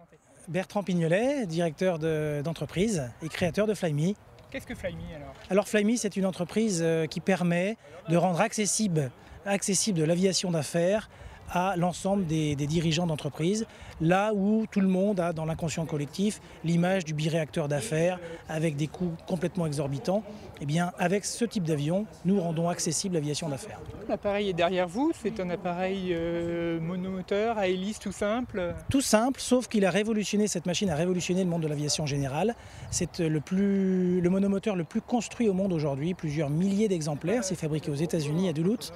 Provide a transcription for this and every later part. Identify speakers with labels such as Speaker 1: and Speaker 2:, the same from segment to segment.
Speaker 1: présenter.
Speaker 2: Bertrand Pignolet, directeur d'entreprise et créateur de Flyme.
Speaker 1: Qu'est-ce que Flyme alors?
Speaker 2: Alors Flyme, c'est une entreprise qui permet de rendre accessible de l'aviation d'affaires à l'ensemble des dirigeants d'entreprise, là où tout le monde a dans l'inconscient collectif l'image du biréacteur d'affaires avec des coûts complètement exorbitants. Eh bien, avec ce type d'avion, nous rendons accessible l'aviation d'affaires.
Speaker 1: L'appareil est derrière vous, c'est un appareil monomoteur, à hélice tout simple.
Speaker 2: Tout simple, sauf qu'il a révolutionné, cette machine a révolutionné le monde de l'aviation générale. C'est le monomoteur le plus construit au monde aujourd'hui, plusieurs milliers d'exemplaires, c'est fabriqué aux États-Unis à Duluth.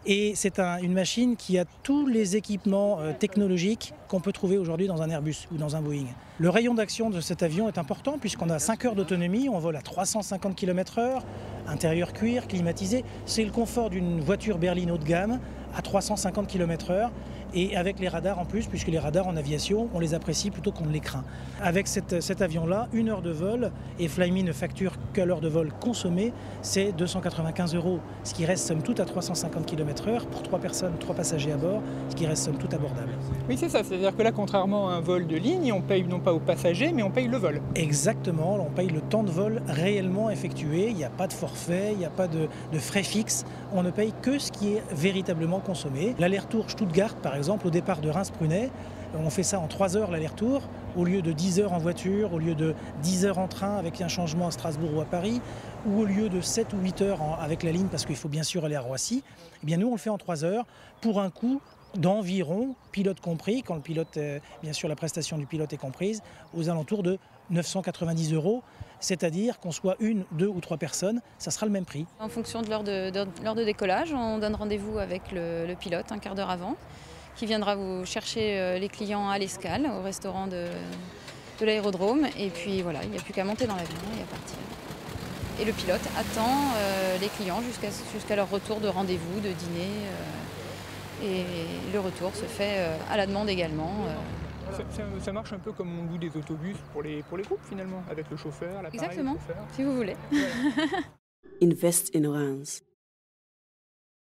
Speaker 2: Et c'est une machine qui a tous les équipements technologiques qu'on peut trouver aujourd'hui dans un Airbus ou dans un Boeing. Le rayon d'action de cet avion est important puisqu'on a 5 heures d'autonomie, on vole à 350 km/h, intérieur cuir, climatisé. C'est le confort d'une voiture berline haut de gamme à 350 km/h et avec les radars en plus, puisque les radars en aviation, on les apprécie plutôt qu'on ne les craint. Avec cet avion-là, 1 heure de vol, et Flyme ne facture qu'à l'heure de vol consommée, c'est 295 €, ce qui reste somme toute à 350 km/h pour 3 personnes, 3 passagers à bord, ce qui reste somme toute abordable.
Speaker 1: Oui, c'est ça, c'est-à-dire que là, contrairement à un vol de ligne, on paye non pas aux passagers, mais on paye le vol.
Speaker 2: Exactement, on paye le temps de vol réellement effectué, il n'y a pas de forfait, il n'y a pas de frais fixes, on ne paye que ce qui est véritablement consommé. L'aller-retour Stuttgart, par exemple, au départ de Reims-Prunay, on fait ça en 3 heures l'aller-retour, au lieu de 10 heures en voiture, au lieu de 10 heures en train avec un changement à Strasbourg ou à Paris, ou au lieu de 7 ou 8 heures avec la ligne, parce qu'il faut bien sûr aller à Roissy. Eh bien nous, on le fait en 3 heures pour un coût d'environ, pilote compris, quand le pilote, bien sûr la prestation du pilote est comprise, aux alentours de 990 €, c'est-à-dire qu'on soit 1, 2 ou 3 personnes, ça sera le même prix.
Speaker 3: En fonction de l'heure de décollage, on donne rendez-vous avec le pilote un quart d'heure avant, qui viendra vous chercher les clients à l'escale, au restaurant de l'aérodrome, et puis voilà, il n'y a plus qu'à monter dans l'avion et à partir. Et le pilote attend les clients jusqu'à leur retour de rendez-vous, de dîner. Et le retour se fait à la demande également.
Speaker 1: Ça marche un peu comme on loue des autobus pour les groupes finalement, avec le chauffeur, l'appareil.
Speaker 3: Exactement,
Speaker 1: le chauffeur.
Speaker 3: si vous voulez.
Speaker 4: Invest in Orange.